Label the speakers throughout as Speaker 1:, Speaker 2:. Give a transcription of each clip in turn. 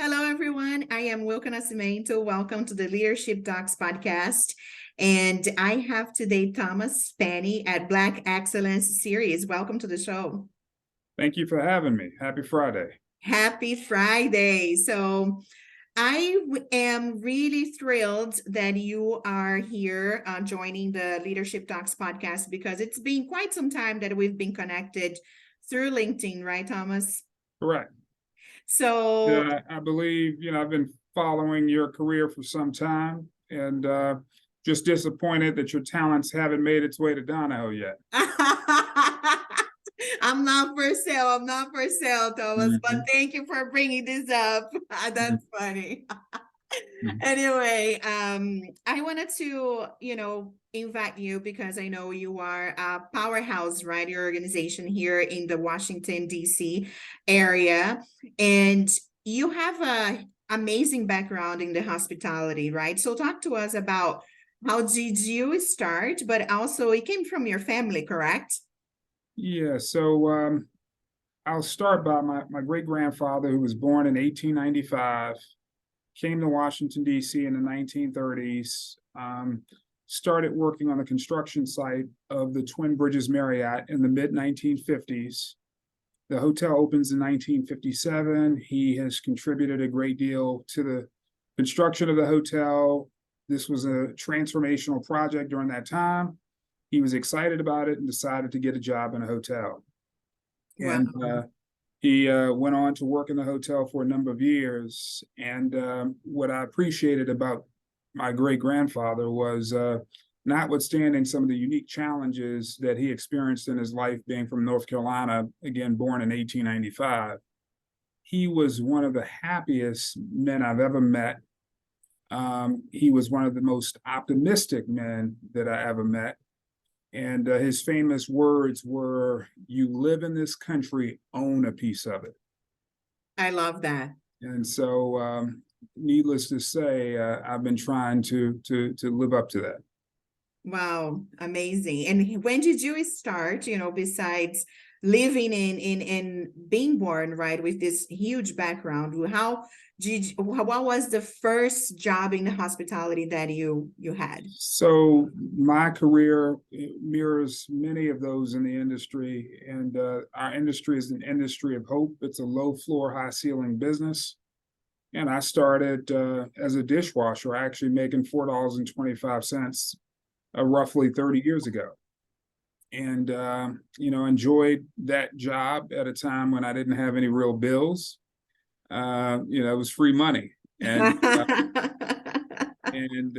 Speaker 1: Hello, everyone. I am Wilka Nascimento. Welcome to the Leadership Talks podcast. And I have today Thomas Spanny at Black Excellence Series. Welcome to the show.
Speaker 2: Thank you for having me. Happy Friday.
Speaker 1: Happy Friday. So I am really thrilled that you are here joining the Leadership Talks podcast because it's been quite some time that we've been connected through LinkedIn, right, Thomas?
Speaker 2: Correct.
Speaker 1: So
Speaker 2: Yeah, I believe, I've been following your career for some time and just disappointed that your talents haven't made its way to Donahue yet.
Speaker 1: I'm not for sale. I'm not for sale, Thomas, but thank you for bringing this up. That's funny. Anyway, I wanted to, invite you because I know you are a powerhouse, right? Your organization here in the Washington, D.C. area, and you have a amazing background in the hospitality, right? So talk to us about how did you start, but also it came from your family, correct?
Speaker 2: Yeah, so I'll start by my great-grandfather, who was born in 1895, came to Washington, D.C. in the 1930s, started working on the construction site of the Twin Bridges Marriott in the mid-1950s. The hotel opens in 1957. He has contributed a great deal to the construction of the hotel. This was a transformational project during that time. He was excited about it and decided to get a job in a hotel.
Speaker 1: Wow.
Speaker 2: And he went on to work in the hotel for a number of years. And what I appreciated about my great-grandfather was, notwithstanding some of the unique challenges that he experienced in his life, being from North Carolina, again, born in 1895, he was one of the happiest men I've ever met. He was one of the most optimistic men that I ever met. And his famous words were, "You live in this country, own a piece of it."
Speaker 1: I love that.
Speaker 2: And so, needless to say, I've been trying to live up to that.
Speaker 1: Wow, amazing. And when did you start, besides living in being born, right, with this huge background? What was the first job in the hospitality that you had?
Speaker 2: So my career mirrors many of those in the industry, and our industry is an industry of hope. It's a low floor, high ceiling business. And I started as a dishwasher, actually making $4.25 roughly 30 years ago. And, enjoyed that job at a time when I didn't have any real bills. It was free money. And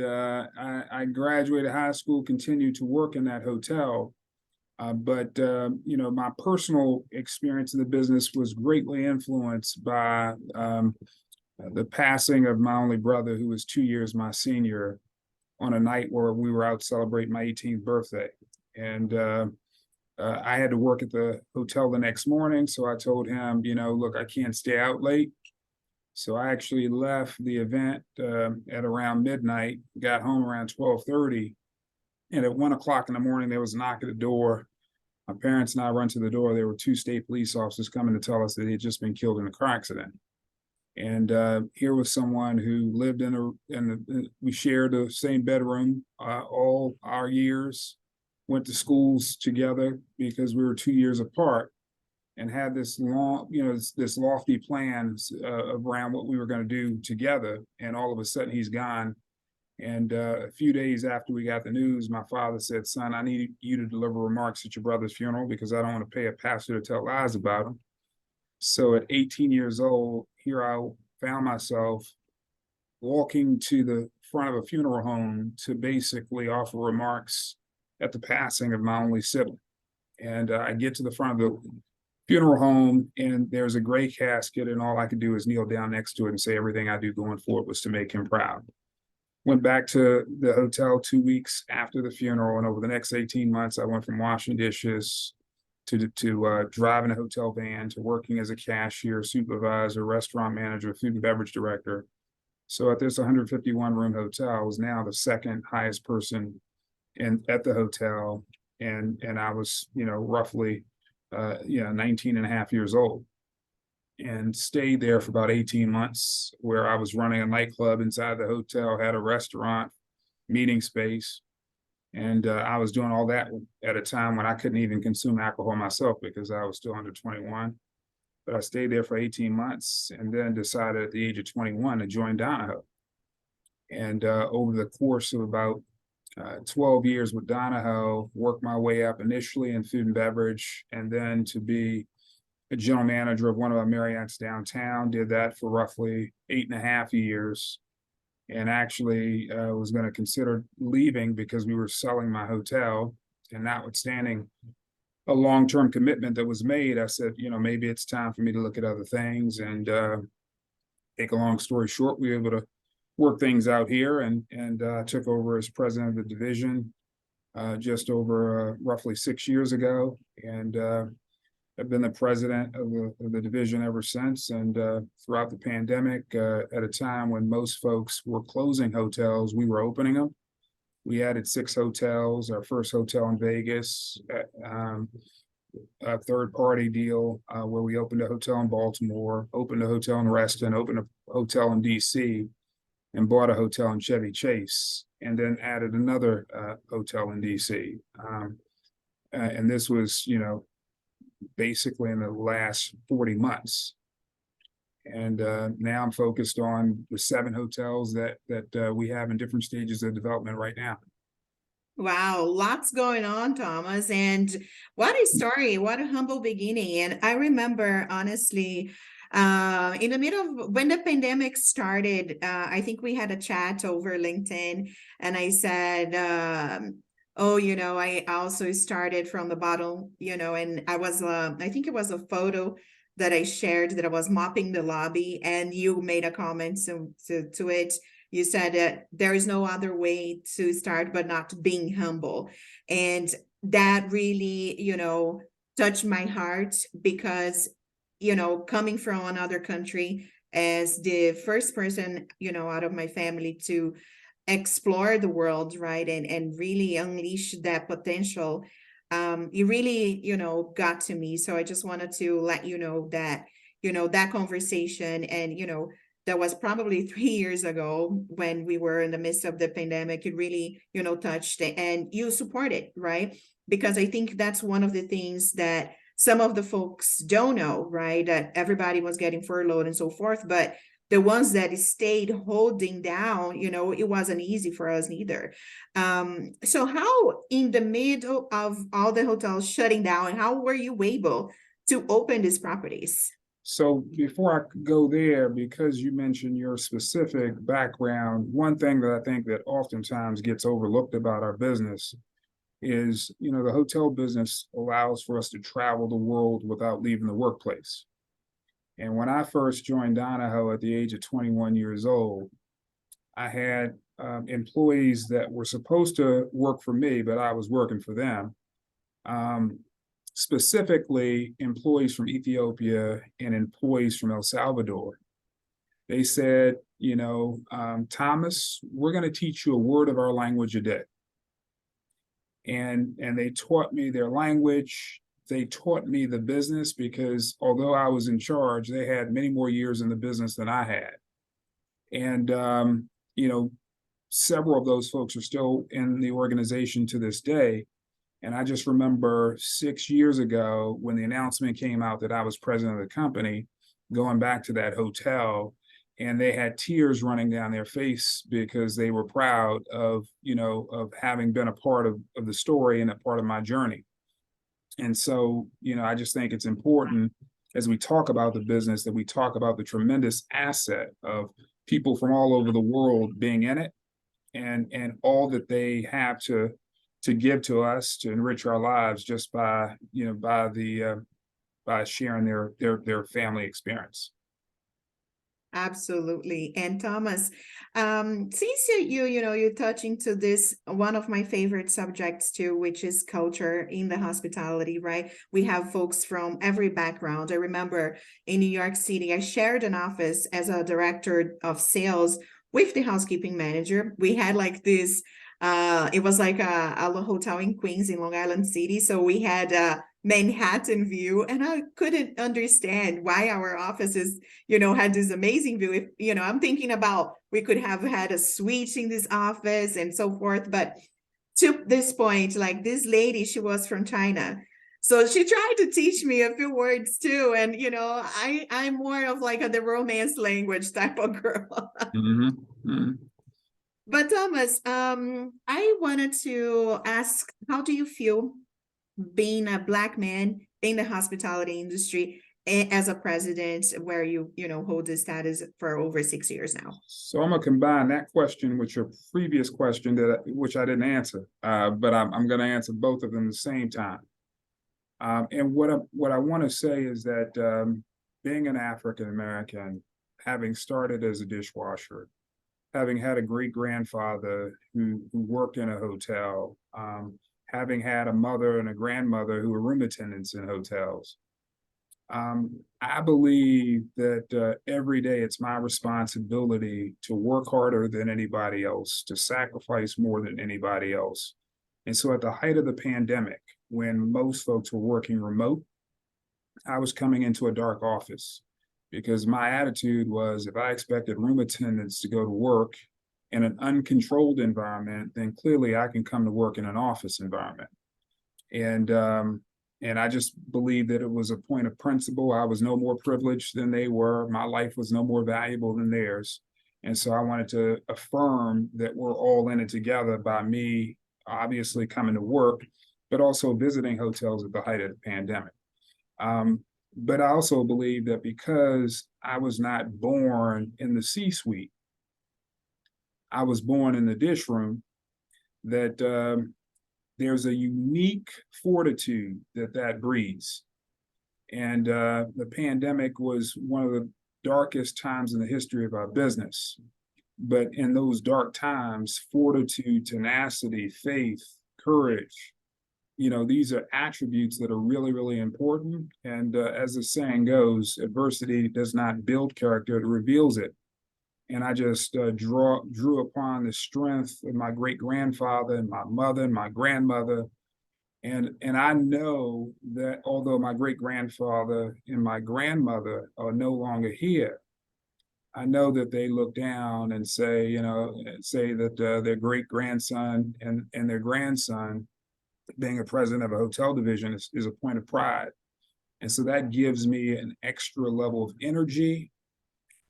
Speaker 2: I graduated high school, continued to work in that hotel. But my personal experience in the business was greatly influenced by the passing of my only brother, who was 2 years my senior, on a night where we were out celebrating my 18th birthday. And I had to work at the hotel the next morning. So I told him, look, I can't stay out late. So I actually left the event at around midnight, got home around 12:30. And at 1 o'clock in the morning, there was a knock at the door. My parents and I run to the door. There were two state police officers coming to tell us that he had just been killed in a car accident. And here was someone who lived we shared the same bedroom all our years, went to schools together because we were 2 years apart, and had this long, this lofty plans around what we were going to do together. And all of a sudden he's gone. And a few days after we got the news, my father said, "Son, I need you to deliver remarks at your brother's funeral because I don't want to pay a pastor to tell lies about him." So at 18 years old, here I found myself walking to the front of a funeral home to basically offer remarks at the passing of my only sibling. And I get to the front of the funeral home, and there's a gray casket, and all I could do is kneel down next to it and say everything I do going forward was to make him proud. Went back to the hotel 2 weeks after the funeral, and over the next 18 months, I went from washing dishes to driving a hotel van, to working as a cashier, supervisor, restaurant manager, food and beverage director. So at this 151 room hotel, I was now the second highest person at the hotel. And I was, roughly, 19 and a half years old. and stayed there for about 18 months, where I was running a nightclub inside the hotel, had a restaurant, meeting space. And I was doing all that at a time when I couldn't even consume alcohol myself because I was still under 21. But I stayed there for 18 months and then decided at the age of 21 to join Donahue. And over the course of about 12 years with Donahue, worked my way up initially in food and beverage, and then to be a general manager of one of our Marriotts downtown. Did that for roughly 8.5 years, and actually was going to consider leaving because we were selling my hotel. And notwithstanding a long-term commitment that was made, I said, maybe it's time for me to look at other things. And take a long story short, we were able to work things out here, and took over as president of the division just over roughly 6 years ago. And I've been the president of the division ever since. And throughout the pandemic, at a time when most folks were closing hotels, we were opening them. We added 6 hotels, our first hotel in Vegas, a third-party deal where we opened a hotel in Baltimore, opened a hotel in Reston, opened a hotel in DC, and bought a hotel in Chevy Chase, and then added another hotel in DC. And this was, basically in the last 40 months. And now I'm focused on the 7 hotels that we have in different stages of development right now.
Speaker 1: Wow, lots going on, Thomas. And what a story, what a humble beginning. And I remember, honestly, in the middle of when the pandemic started, I think we had a chat over LinkedIn, and I said, oh, I also started from the bottom, and I was, I think it was a photo that I shared that I was mopping the lobby, and you made a comment to it. You said that there is no other way to start but not being humble. And that really, touched my heart because, coming from another country as the first person, out of my family to explore the world, right? And really unleash that potential. It really, got to me. So I just wanted to let you know that, that conversation and, that was probably 3 years ago when we were in the midst of the pandemic. It really, touched it, and you support it, right? Because I think that's one of the things that some of the folks don't know, right? That everybody was getting furloughed and so forth, but the ones that stayed holding down, it wasn't easy for us neither. So how in the middle of all the hotels shutting down, how were you able to open these properties?
Speaker 2: So before I go there, because you mentioned your specific background, one thing that I think that oftentimes gets overlooked about our business is, the hotel business allows for us to travel the world without leaving the workplace. And when I first joined Donahue at the age of 21 years old, I had employees that were supposed to work for me, but I was working for them. Specifically, employees from Ethiopia and employees from El Salvador. They said, Thomas, we're going to teach you a word of our language a day. And they taught me their language. They taught me the business because although I was in charge, they had many more years in the business than I had. And, several of those folks are still in the organization to this day. And I just remember 6 years ago when the announcement came out that I was president of the company, going back to that hotel, and they had tears running down their face because they were proud of, of having been a part of the story and a part of my journey. And so, I just think it's important as we talk about the business that we talk about the tremendous asset of people from all over the world being in it, and all that they have to give to us to enrich our lives just by by sharing their family experience.
Speaker 1: Absolutely. And Thomas, since you're touching to this, one of my favorite subjects too, which is culture in the hospitality, right? We have folks from every background. I remember in New York City, I shared an office as a director of sales with the housekeeping manager. We had like this, it was like a hotel in Queens in Long Island City. So we had Manhattan view, and I couldn't understand why our offices, had this amazing view. If, I'm thinking about we could have had a suite in this office and so forth, but to this point, like this lady, she was from China. So she tried to teach me a few words too. And, I'm more of like the romance language type of girl. But Thomas, I wanted to ask, how do you feel being a Black man in the hospitality industry as a president, where you hold this status for over 6 years now?
Speaker 2: So I'm gonna combine that question with your previous question which I didn't answer, but I'm gonna answer both of them at the same time. And what I want to say is that being an African American, having started as a dishwasher, having had a great grandfather who worked in a hotel, having had a mother and a grandmother who were room attendants in hotels. I believe that every day it's my responsibility to work harder than anybody else, to sacrifice more than anybody else. And so at the height of the pandemic, when most folks were working remote, I was coming into a dark office because my attitude was if I expected room attendants to go to work in an uncontrolled environment, then clearly I can come to work in an office environment. And I just believed that it was a point of principle. I was no more privileged than they were. My life was no more valuable than theirs. And so I wanted to affirm that we're all in it together by me obviously coming to work, but also visiting hotels at the height of the pandemic. But I also believe that because I was not born in the C-suite, I was born in the dish room, that there's a unique fortitude that breeds. And the pandemic was one of the darkest times in the history of our business. But in those dark times, fortitude, tenacity, faith, courage, these are attributes that are really, really important. And as the saying goes, adversity does not build character, it reveals it. And I just drew upon the strength of my great grandfather and my mother and my grandmother. And I know that although my great grandfather and my grandmother are no longer here, I know that they look down and say, that their great grandson and their grandson being a president of a hotel division is a point of pride. And so that gives me an extra level of energy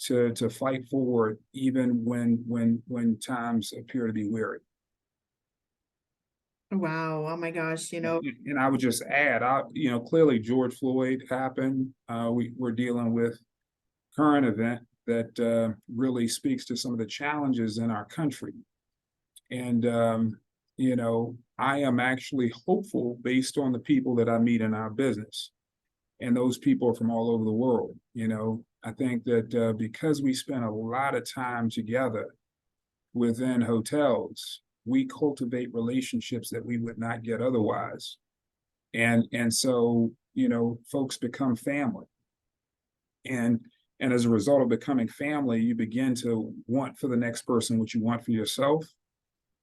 Speaker 2: to fight forward, even when times appear to be weary.
Speaker 1: Wow. Oh my gosh.
Speaker 2: And I would just add, clearly George Floyd happened. We're dealing with current event that really speaks to some of the challenges in our country. And, I am actually hopeful based on the people that I meet in our business. And those people are from all over the world. I think that because we spend a lot of time together within hotels, we cultivate relationships that we would not get otherwise. And so, folks become family. And as a result of becoming family, you begin to want for the next person what you want for yourself.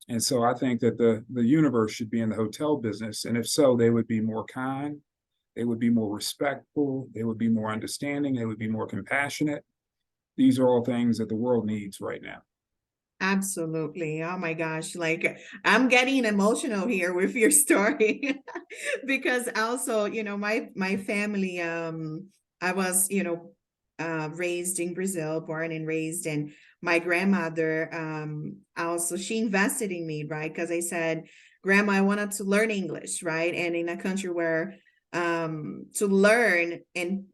Speaker 2: And so I think that the universe should be in the hotel business. And if so, they would be more kind, they would be more respectful, they would be more understanding, they would be more compassionate. These are all things that the world needs right now.
Speaker 1: Absolutely. Oh my gosh. Like I'm getting emotional here with your story because also, my family, I was, raised in Brazil, born and raised, and my grandmother, also she invested in me, right? Because I said, Grandma, I wanted to learn English, right? And in a country where to learn and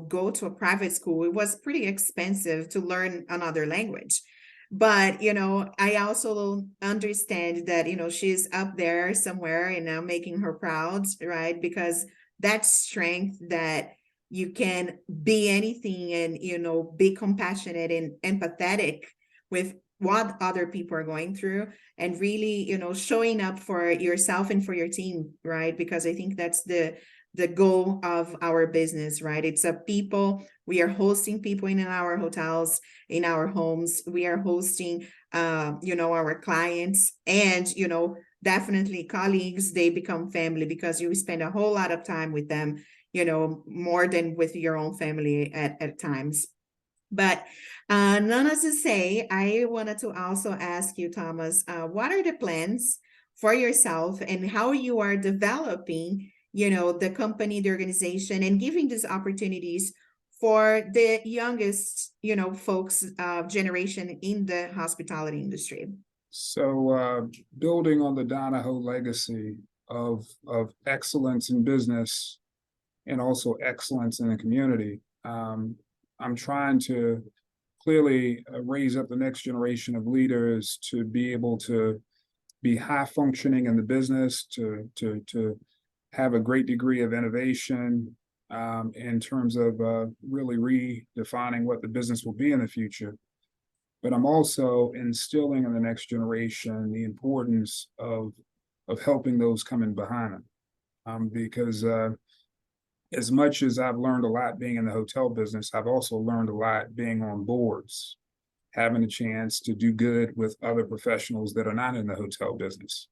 Speaker 1: go to a private school, it was pretty expensive to learn another language. But I also understand that she's up there somewhere and I'm making her proud, right? Because that strength that you can be anything and be compassionate and empathetic with what other people are going through, and really showing up for yourself and for your team, right? Because I think that's the goal of our business, right? It's a people. We are hosting people in our hotels, in our homes. We are hosting our clients, and definitely colleagues, they become family because you spend a whole lot of time with them, more than with your own family at times. But needless to say, I wanted to also ask you, Thomas, what are the plans for yourself and how you are developing, the company, the organization, and giving these opportunities for the youngest, folks, generation in the hospitality industry?
Speaker 2: So, building on the Donahue legacy of excellence in business and also excellence in the community, I'm trying to clearly raise up the next generation of leaders to be able to be high functioning in the business, to have a great degree of innovation in terms of really redefining what the business will be in the future. But I'm also instilling in the next generation the importance of helping those coming behind them, because as much as I've learned a lot being in the hotel business, I've also learned a lot being on boards, having a chance to do good with other professionals that are not in the hotel business.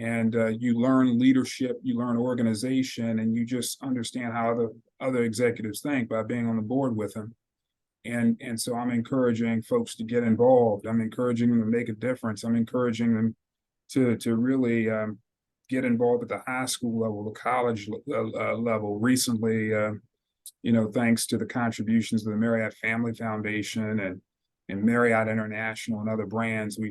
Speaker 2: And you learn leadership, you learn organization, and you just understand how other executives think by being on the board with them. And so I'm encouraging folks to get involved. I'm encouraging them to make a difference. I'm encouraging them to really get involved at the high school level, the college level. Recently, thanks to the contributions of the Marriott Family Foundation and Marriott International and other brands, we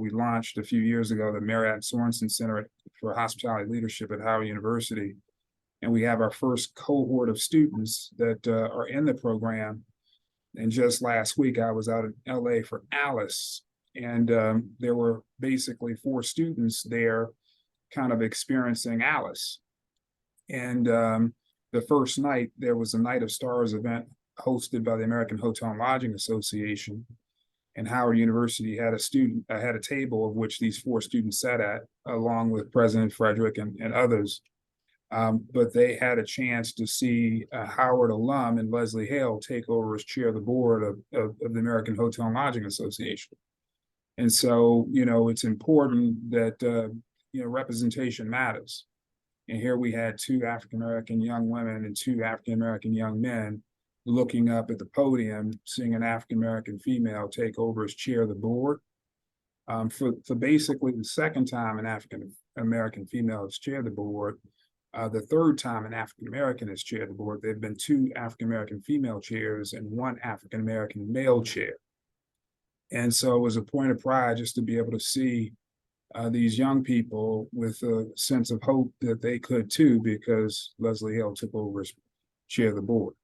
Speaker 2: launched a few years ago the Marriott Sorensen Center for Hospitality Leadership at Howard University. And we have our first cohort of students that are in the program. And just last week, I was out in LA for Alice, and there were basically 4 students there kind of experiencing Alice. And the first night, there was a Night of Stars event hosted by the American Hotel and Lodging Association. And Howard University had a table of which these 4 students sat at, along with President Frederick and others. But they had a chance to see a Howard alum and Leslie Hale take over as chair of the board of the American Hotel and Lodging Association. And so, it's important that, representation matters. And here we had 2 African-American young women and 2 African-American young men looking up at the podium, seeing an African-American female take over as chair of the board. For basically the second time an African-American female has chaired the board. The third time an African-American has chaired the board. There have been 2 African-American female chairs and 1 African-American male chair. And so it was a point of pride just to be able to see these young people with a sense of hope that they could too, because Leslie Hill took over as chair of the board.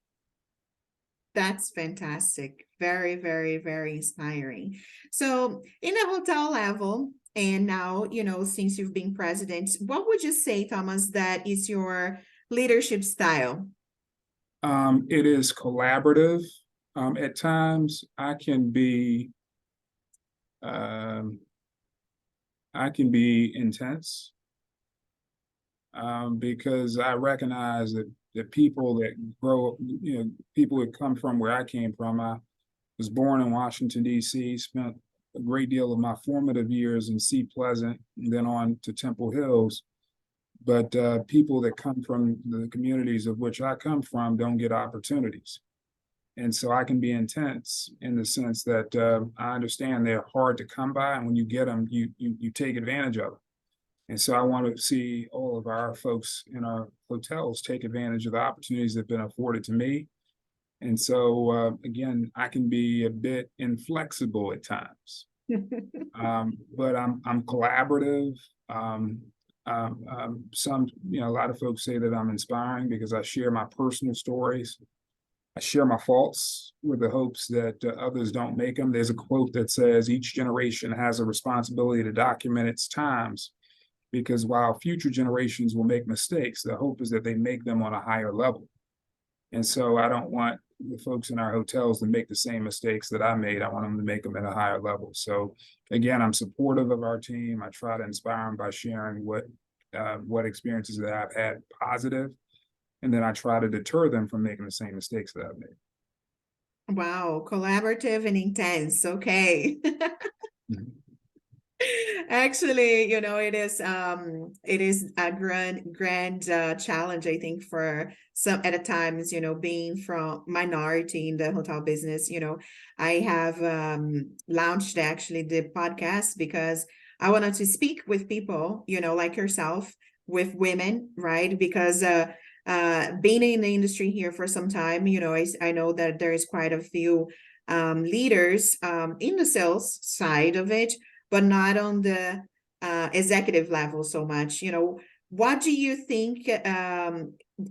Speaker 1: That's fantastic. Very, very, very inspiring. So in the hotel level, and now, since you've been president, what would you say, Thomas, that is your leadership style?
Speaker 2: It is collaborative. At times I can be intense because I recognize that the people that grow, people that come from where I came from. I was born in Washington, D.C., spent a great deal of my formative years in Sea Pleasant, and then on to Temple Hills. But people that come from the communities of which I come from don't get opportunities. And so I can be intense in the sense that I understand they're hard to come by, and when you get them, you take advantage of them. And so I want to see all of our folks in our hotels take advantage of the opportunities that have been afforded to me. And so, again, I can be a bit inflexible at times, but I'm collaborative. A lot of folks say that I'm inspiring because I share my personal stories. I share my faults with the hopes that others don't make them. There's a quote that says, each generation has a responsibility to document its times, because while future generations will make mistakes, the hope is that they make them on a higher level. And so I don't want the folks in our hotels to make the same mistakes that I made. I want them to make them at a higher level. So again, I'm supportive of our team. I try to inspire them by sharing what experiences that I've had positive, and then I try to deter them from making the same mistakes that I've made.
Speaker 1: Wow, collaborative and intense. Okay. Actually, it is a grand challenge, I think, for some at a times, being from minority in the hotel business. I have launched actually the podcast because I wanted to speak with people, like yourself, with women, right? Because being in the industry here for some time, I know that there is quite a few leaders in the sales side of it, but not on the executive level so much. What do you think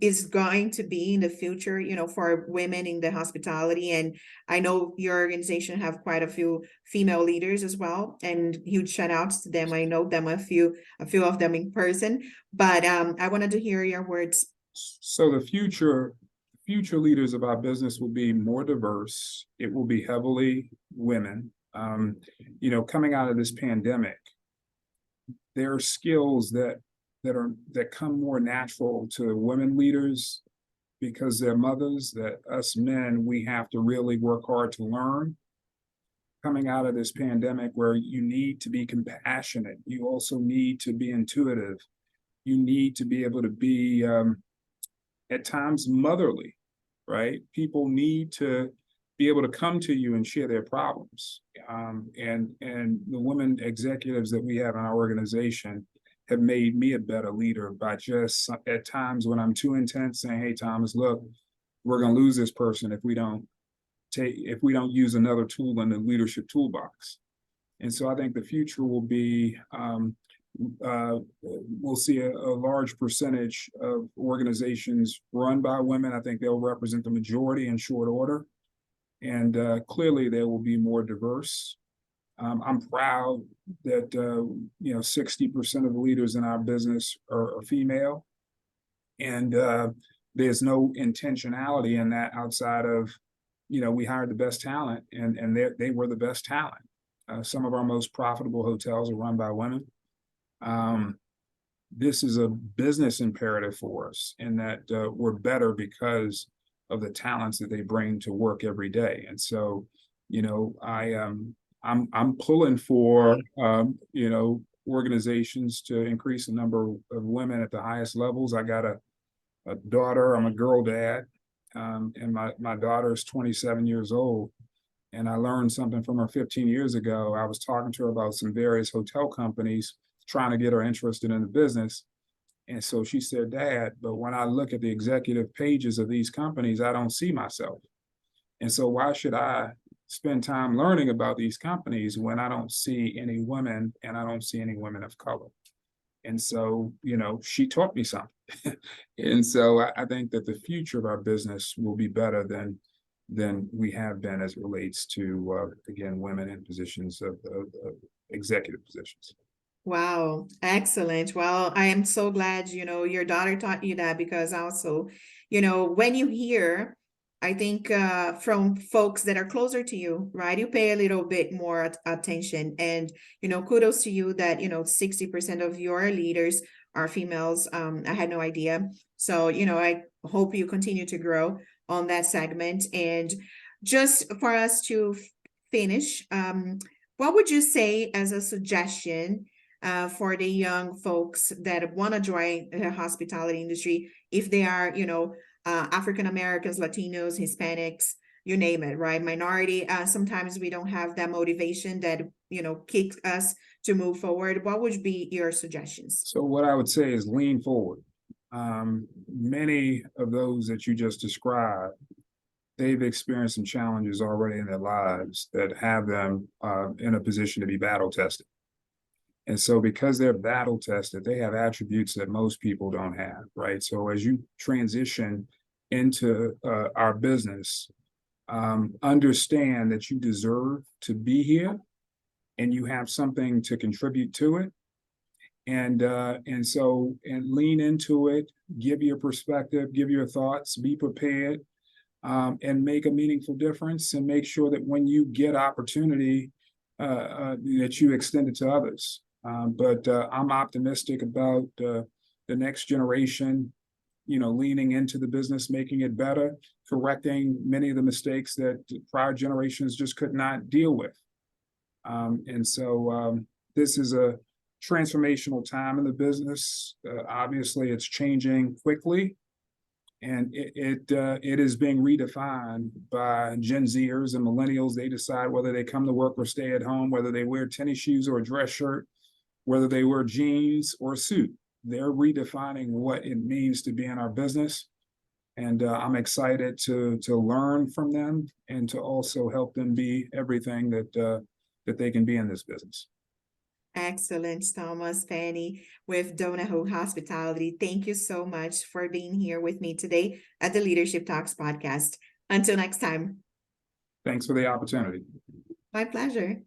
Speaker 1: is going to be in the future, for women in the hospitality? And I know your organization have quite a few female leaders as well, and huge shout outs to them. I know them a few of them in person, but I wanted to hear your words.
Speaker 2: So the future leaders of our business will be more diverse. It will be heavily women. Coming out of this pandemic, there are skills that come more natural to women leaders because they're mothers that us men, we have to really work hard to learn. Coming out of this pandemic, where you need to be compassionate, you also need to be intuitive, you need to be able to be at times motherly, right? People need to be able to come to you and share their problems. And the women executives that we have in our organization have made me a better leader by just at times when I'm too intense saying, "Hey, Thomas, look, we're going to lose this person if we don't use another tool in the leadership toolbox." And so I think the future will be we'll see a large percentage of organizations run by women. I think they'll represent the majority in short order. And clearly they will be more diverse. I'm proud that 60% of the leaders in our business are female, and there's no intentionality in that outside of we hired the best talent, and they were the best talent. Some of our most profitable hotels are run by women. This is a business imperative for us, in that we're better because of the talents that they bring to work every day. And so, I'm pulling for organizations to increase the number of women at the highest levels. I got a daughter. I'm a girl dad, and my daughter is 27 years old. And I learned something from her 15 years ago. I was talking to her about some various hotel companies, trying to get her interested in the business. And so she said, "Dad, but when I look at the executive pages of these companies, I don't see myself. And so why should I spend time learning about these companies when I don't see any women, and I don't see any women of color?" And so, she taught me something. And so I think that the future of our business will be better than we have been as it relates to, again, women in positions of executive positions.
Speaker 1: Wow, excellent. Well, I am so glad, your daughter taught you that, because also, when you hear, I think from folks that are closer to you, right, you pay a little bit more attention. And, kudos to you that, 60% of your leaders are females. I had no idea. So, I hope you continue to grow on that segment. And just for us to finish, what would you say as a suggestion for the young folks that want to join the hospitality industry, if they are, African Americans, Latinos, Hispanics, you name it, right? Minority. Sometimes we don't have that motivation that, kicks us to move forward. What would be your suggestions?
Speaker 2: So what I would say is lean forward. Many of those that you just described, they've experienced some challenges already in their lives that have them in a position to be battle tested. And so because they're battle tested, they have attributes that most people don't have, right? So as you transition into our business, understand that you deserve to be here and you have something to contribute to it. And lean into it, give your perspective, give your thoughts, be prepared, and make a meaningful difference, and make sure that when you get opportunity, that you extend it to others. But I'm optimistic about the next generation, leaning into the business, making it better, correcting many of the mistakes that prior generations just could not deal with. this is a transformational time in the business. Obviously, it's changing quickly, and it is being redefined by Gen Zers and millennials. They decide whether they come to work or stay at home, whether they wear tennis shoes or a dress shirt, whether they wear jeans or a suit. They're redefining what it means to be in our business. And I'm excited to learn from them and to also help them be everything that they can be in this business.
Speaker 1: Excellent, Thomas Penny with Donahue Hospitality. Thank you so much for being here with me today at the Leadership Talks podcast. Until next time.
Speaker 2: Thanks for the opportunity.
Speaker 1: My pleasure.